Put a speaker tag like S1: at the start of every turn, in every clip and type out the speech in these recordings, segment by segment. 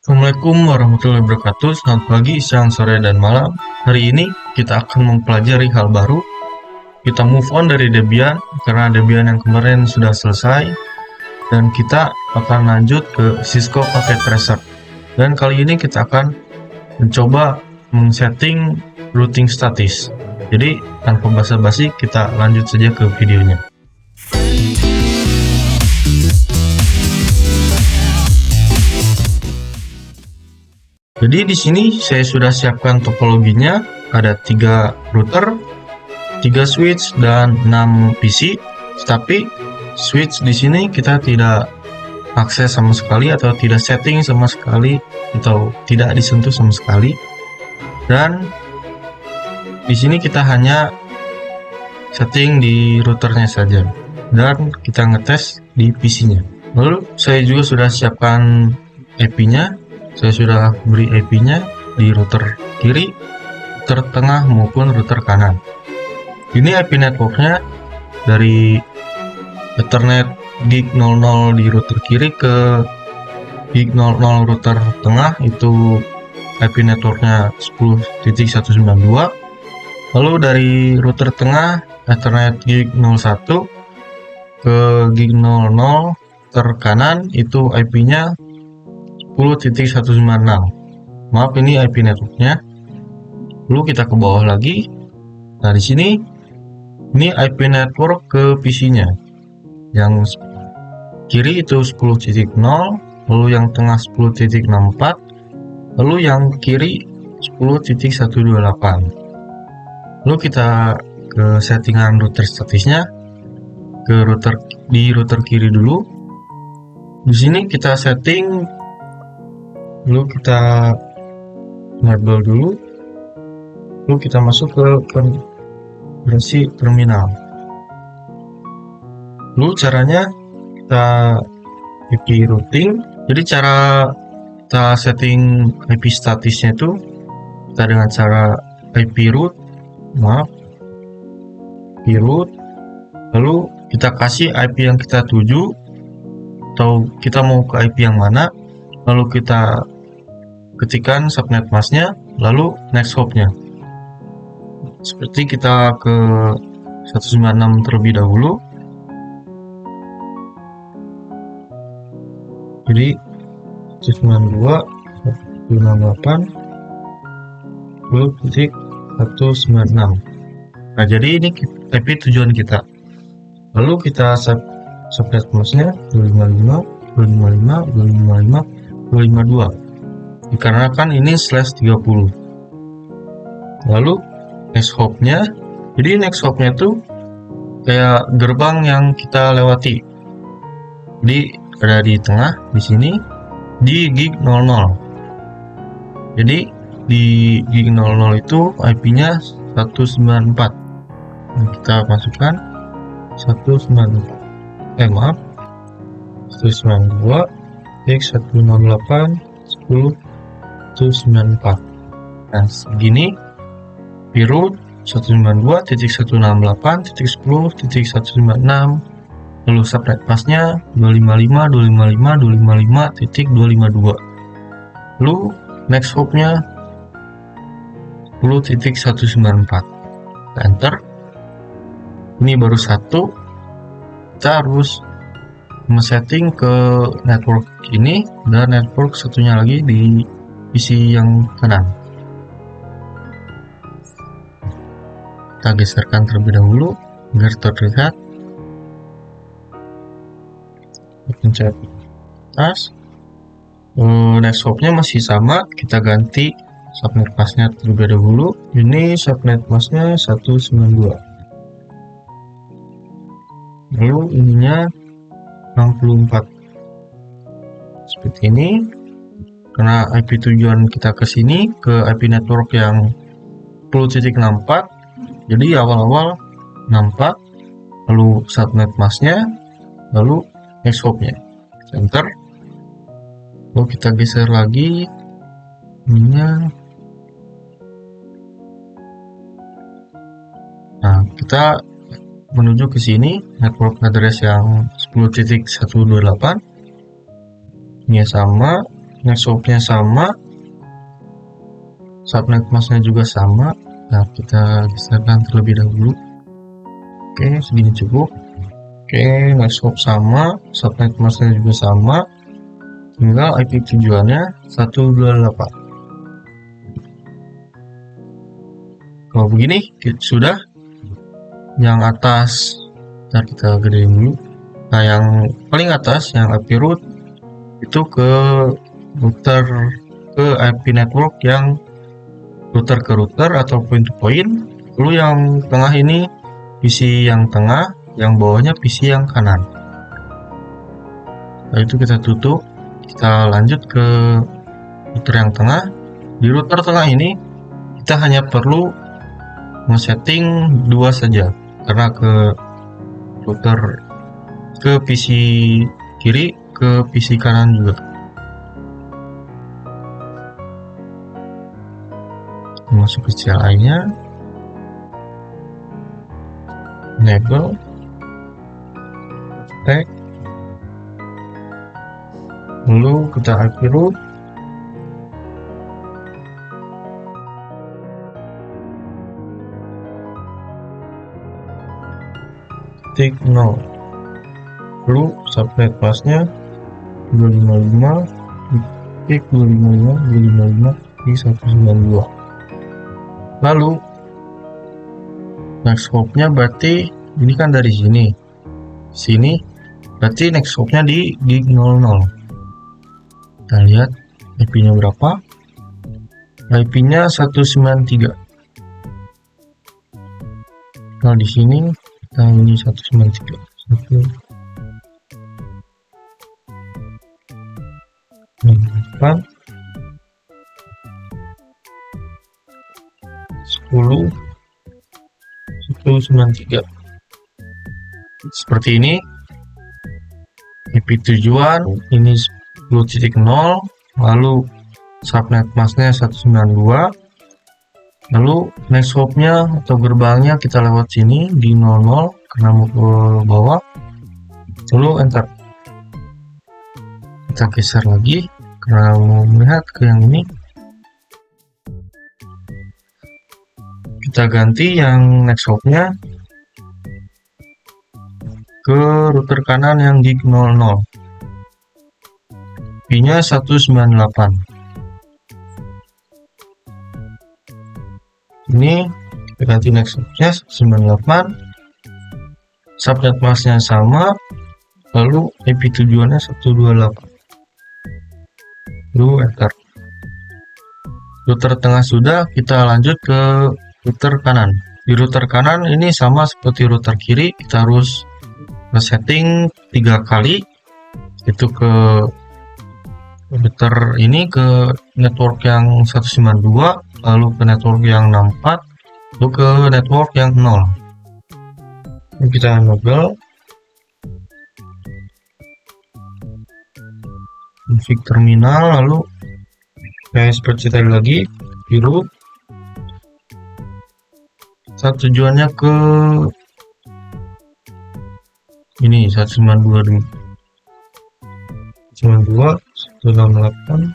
S1: Assalamualaikum warahmatullahi wabarakatuh. Selamat pagi, siang, sore, dan malam. Hari ini kita akan mempelajari hal baru. Kita move on dari Debian karena Debian yang kemarin sudah selesai, dan kita akan lanjut ke Cisco Packet Tracer. Dan kali ini kita akan mencoba men-setting routing statis. Jadi tanpa basa-basi, kita lanjut saja ke videonya. Jadi di sini saya sudah siapkan topologinya, ada 3 router, 3 switch, dan 6 PC. Tapi switch di sini kita tidak akses sama sekali atau tidak setting sama sekali atau tidak disentuh sama sekali. Dan di sini kita hanya setting di routernya saja dan kita ngetes di PC-nya. Lalu saya juga sudah siapkan IP-nya. Saya sudah beri IP-nya di router kiri, router tengah maupun router kanan. Ini IP networknya dari Ethernet gig 00 di router kiri ke gig 00 router tengah, itu IP networknya 10.192. Lalu dari router tengah Ethernet gig 01 ke gig 00 router kanan, itu IP-nya 10.196. Maaf, ini IP networknya. Lalu kita ke bawah lagi. Nah, di sini ini IP network ke PC-nya. Yang kiri itu 10.0, lalu yang tengah 10.64, lalu yang kiri 10.128. Lalu kita ke settingan router statisnya, ke router kiri dulu. Di sini kita setting, lalu kita enable dulu, lalu kita masuk ke konfigurasi terminal. Lalu caranya kita IP routing. Jadi cara kita setting IP statisnya itu kita dengan cara IP root, lalu kita kasih IP yang kita tuju atau kita mau ke IP yang mana, lalu kita ketikkan subnet masknya, lalu next hopnya. Seperti kita ke 196 terlebih dahulu. Jadi 192.168.196. Nah, jadi ini IP tujuan kita. Lalu kita subnet masknya 255, 255, 255, 252. Dikarenakan ini /30. Lalu next hopnya, jadi next hopnya itu kayak gerbang yang kita lewati. Jadi ada di tengah, di sini, di gig 00. Jadi di gig 00 itu IP-nya 194. Nah, kita masukkan 192. 192.168.10.194. Nah, segini root 192.168.10.196. Lalu subnet masknya 255, 255, 255.252. Lalu next hopnya 10.194. Enter. Ini baru satu. Kita harus men-setting ke network ini dan network satunya lagi di PC yang kanan. Kita geserkan terlebih dahulu agar terlihat. Pencet atas. Next hopnya masih sama, kita ganti subnet masknya terlebih dahulu. Ini subnet masknya 192. Lalu ininya 64. Seperti ini. Karena IP tujuan kita ke sini, ke IP network yang 10.64. Jadi awal-awal 64, lalu subnet masknya, lalu next hopnya. Enter. Lalu kita geser lagi ininya. Nah, kita menuju ke sini, network address yang 10.128. Ini sama, next hop-nya sama, subnet masknya juga sama. Nah, kita geserkan terlebih dahulu. Oke, segini cukup. Oke, next hop sama, subnet masknya juga sama, tinggal IP tujuannya 128. Kalau begini sudah. Yang atas ntar kita gedein dulu. Nah, yang paling atas yang IP root itu ke router, ke IP network yang router ke router atau point to point. Lalu yang tengah ini PC yang tengah, yang bawahnya PC yang kanan. Nah, itu kita tutup. Kita lanjut ke router yang tengah. Di router tengah ini kita hanya perlu nge-setting 2 saja, karena ke router ke PC kiri, ke PC kanan juga. Masuk ke CLI nya, enable, tag, lalu kita IP root, titik 0, lalu subnet masknya 255 titik 255 di 192. Lalu next hop-nya berarti ini kan dari sini berarti next hop-nya di gig 00. Kita lihat IP-nya berapa. IP-nya 193. Nah, di sini kita ini 193. 10 193. Seperti ini. IP tujuan ini 10.0, lalu subnet masknya 192. Lalu next hop-nya atau gerbangnya kita lewat sini di 00 karena mau ke bawah. Lalu enter. Kita geser lagi karena mau melihat ke yang ini. Kita ganti yang next hop-nya ke router kanan yang gig 00. IP-nya 198. Ini kita ganti next hop-nya 198. Subnet masknya sama, lalu IP tujuannya 128. Lalu enter. Router tengah sudah, kita lanjut ke router kanan. Di router kanan ini sama seperti router kiri, kita harus setting 3 kali. Itu ke router ini ke network yang 192, lalu ke network yang 64, lalu ke network yang 0. Ini kita enable, config terminal, lalu kayak seperti tadi lagi di root. Tujuannya ke ini 192 dulu. 192 168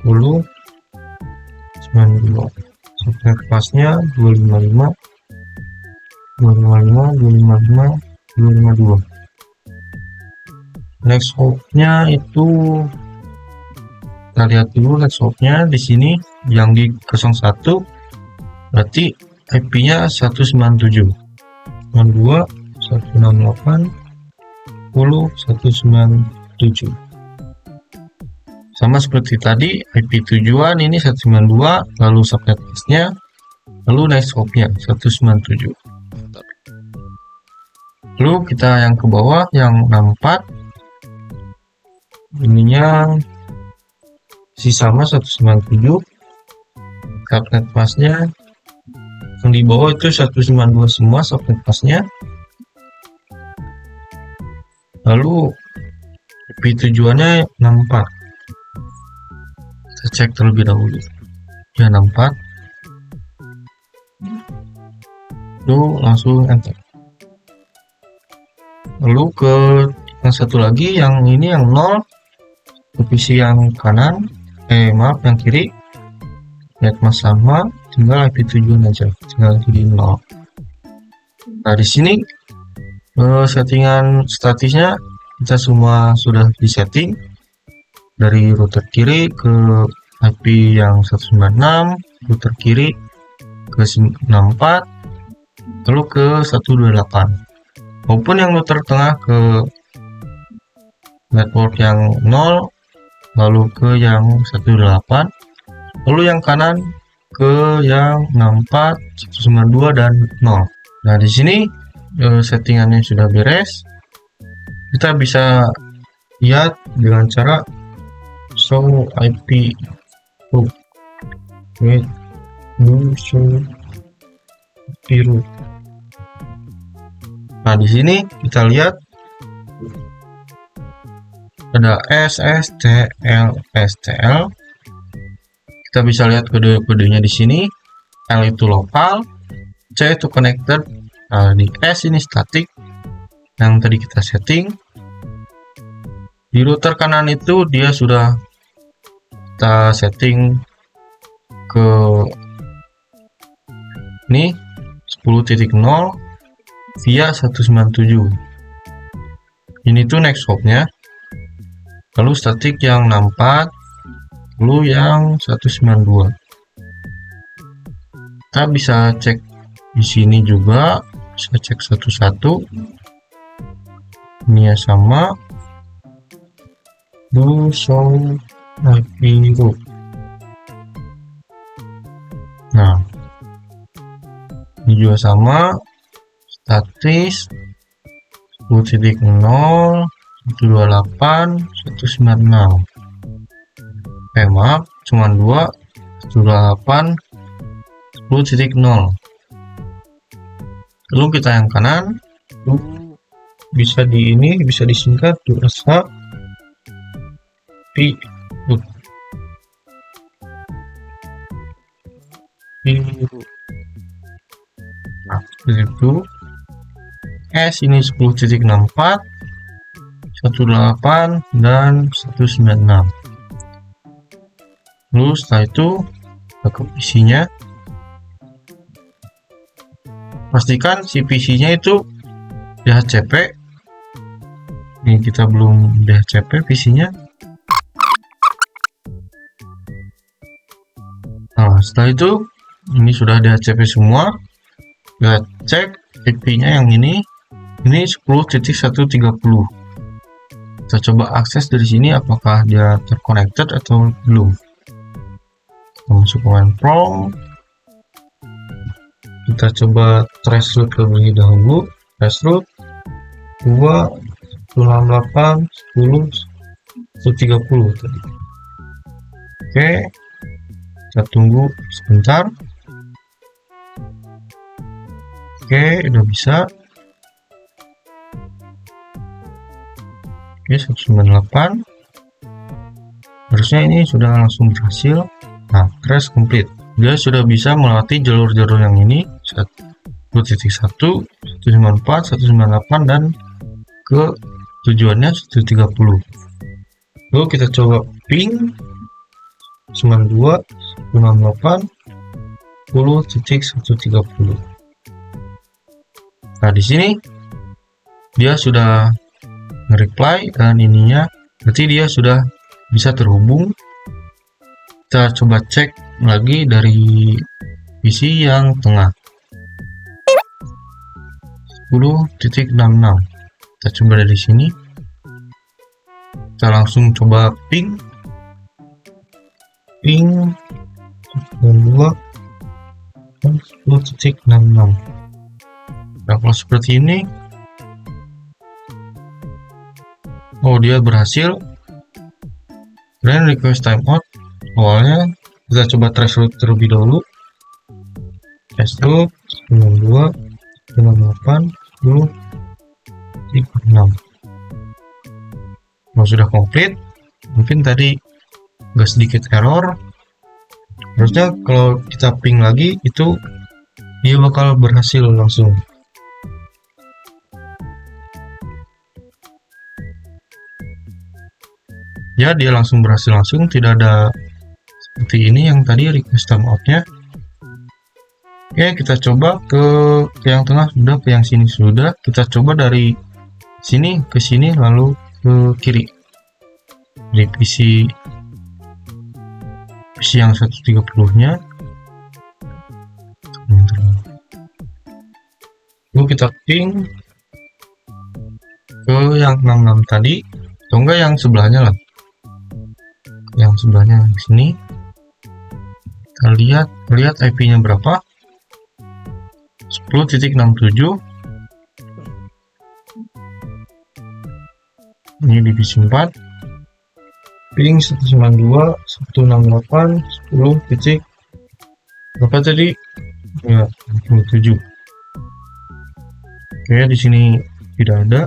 S1: 10 92. Subnet pasnya 255 255 255 252. Next hop-nya itu kita lihat dulu next hop-nya di sini yang di 01, berarti IP-nya 197. 92 168 10 197. Sama seperti tadi, IP tujuan ini 192, lalu subnet masknya, lalu next hop-nya 197. Lalu kita yang ke bawah yang 64, ininya si sama 197. Subnet masknya yang di bawah itu 192 semua subnet masknya. Lalu IP tujuannya 64. Kita cek terlebih dahulu. Ya 64. Lalu langsung enter. Lalu ke yang satu lagi, yang ini yang 0 ke PC yang kanan, maaf yang kiri, lihat mas sama, tinggal IP tujuan aja, tinggal jadi 0. Nah di sini settingan statisnya kita semua sudah disetting, dari router kiri ke IP yang 196, router kiri ke 64, lalu ke 128, maupun yang router tengah ke network yang 0, lalu ke yang 18, lalu yang kanan ke yang 64, 192 dan 0. Nah di sini settingannya sudah beres. Kita bisa lihat dengan cara show IP root. Show IP root. Nah di sini kita lihat ada SSTL STL. Kita bisa lihat kode-kodenya di sini. L itu lokal, C itu connected. Nah, di S ini static yang tadi kita setting. Di router kanan itu dia sudah kita setting ke ini 10.0 via 197. Ini tuh next hopnya, lalu static yang 64, lalu yang 192. Kita bisa cek di sini juga, bisa cek satu-satu. Ini ya sama. Do show IP root. Nah, ini juga sama. Statis 10.0, 128, 196. Maaf, cuma 2, 128, 10.0. Lalu kita yang kanan, bisa bisa disingkat USA IP root. Nah, itu S ini 10.64, 18 dan 196. Lalu setelah itu kita ke PC-nya. Pastikan si PC-nya itu DHCP. Ini kita belum DHCP PC-nya. Nah, setelah itu ini sudah DHCP semua. Kita cek IP-nya yang ini 10.130. Kita coba akses dari sini apakah dia terconnected atau belum. Kita masuk command prompt. Kita coba trace root terlebih dahulu. Trace root 2 168 10 130 tadi. Oke, kita tunggu sebentar. Oke, udah bisa. Oke, 198. Harusnya ini sudah langsung berhasil. Nah, trace complete. Dia sudah bisa melewati jalur-jalur yang ini 1.1, 194, 198 dan ke tujuannya 130. Lalu kita coba ping 92 168 10.130. Nah, di sini dia sudah nge-reply dan ininya berarti dia sudah bisa terhubung. Kita coba cek lagi dari PC yang tengah 10.66. Kita coba dari sini. Kita langsung coba ping 2 10.66. Nah, kalau seperti ini, oh dia berhasil. Dan request timeout. Awalnya kita coba trace root terlebih dahulu. Trace root 92 98 10 6. Kalau sudah komplit, mungkin tadi agak sedikit error. Harusnya kalau kita ping lagi itu dia bakal berhasil langsung. Ya, dia langsung berhasil, langsung tidak ada seperti ini yang tadi request timeoutnya. Oke, kita coba ke yang tengah sudah, ke yang sini sudah. Kita coba dari sini ke sini lalu ke kiri. Di PC yang 130-nya. Lalu kita ping ke yang 66 tadi, atau enggak yang sebelahnya lah. Yang sebelahnya di sini. Kita lihat IP-nya berapa. 10.67. Ini di PC 4. Ping 192, 168, 10 titik berapa tadi? Ya, 67. Oke, di sini tidak ada,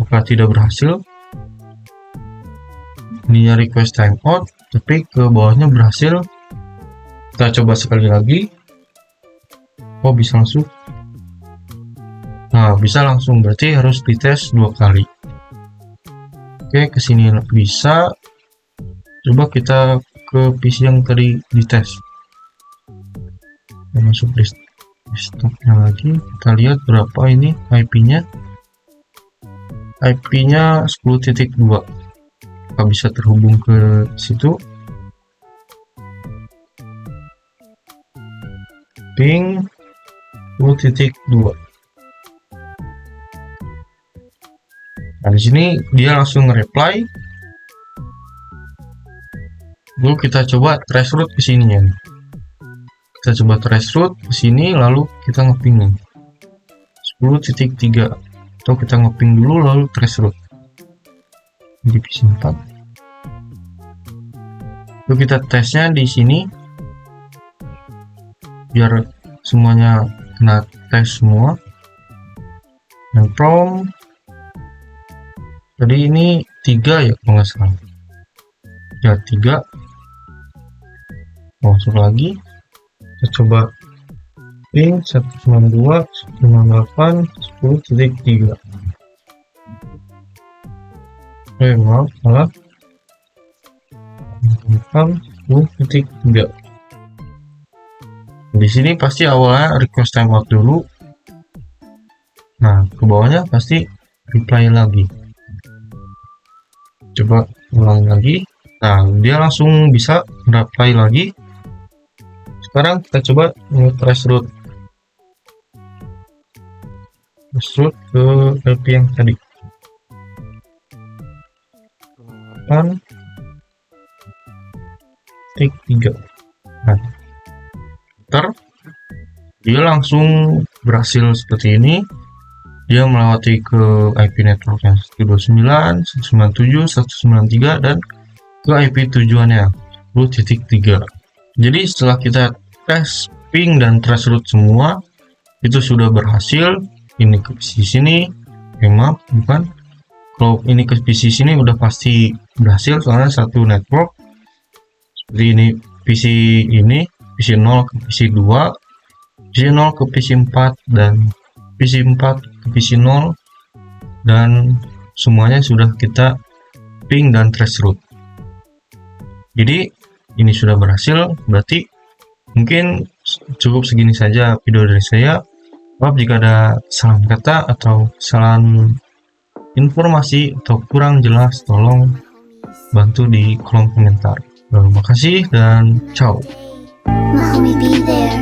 S1: maka tidak berhasil. Ini request timeout, tapi ke bawahnya berhasil. Kita coba sekali lagi. Oh, bisa langsung. Nah, bisa langsung, berarti harus dites 2 kali. Oke, kesini bisa. Coba kita ke PC yang tadi dites. Kita masuk desktopnya lagi. Kita lihat berapa ini IP-nya. IP-nya 10.2. Kita bisa terhubung ke situ. Ping 10.2. Nah, di sini dia langsung reply. Lalu kita coba traceroute ke sini ya. Kita coba traceroute ke sini lalu kita ngeping 10.3 atau kita ngeping dulu lalu traceroute di PC 4. Lalu kita tesnya di sini biar semuanya kena tes semua. Dan from tadi ini 3 ya kalau nggak salah. Ya 3. Masuk lagi. Kita coba ping 192, 198, 10.3. Maaf, malah 10.3. Di sini pasti awalnya request timeout dulu. Nah, ke bawahnya pasti reply lagi. Coba ulang lagi. Nah, dia langsung bisa reply lagi. Sekarang kita coba traceroute ke IP yang tadi. 8.3. Nah, dia langsung berhasil seperti ini. Dia melewati ke IP network yang 129, 197, 193 dan ke IP tujuannya 10.3. Jadi setelah kita tes ping dan traceroute semua itu sudah berhasil. Ini ke PC sini, maaf bukan. Kalau ini ke PC sini udah pasti berhasil soalnya satu network. Seperti ini PC ini, PC 0 ke PC 2, PC 0 ke PC 4 dan PC 4 ke PC 0, dan semuanya sudah kita ping dan traceroute. Jadi ini sudah berhasil, berarti mungkin cukup segini saja video dari saya. Maaf jika ada salah kata atau kesalahan informasi atau kurang jelas, tolong bantu di kolom komentar. Terima kasih dan ciao.
S2: My homie be there,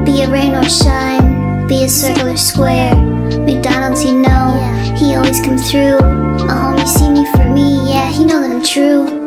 S2: be it rain or shine, be it circle or square. McDonald's, you know, he always comes through. My homie see me for me, yeah, he know that I'm true.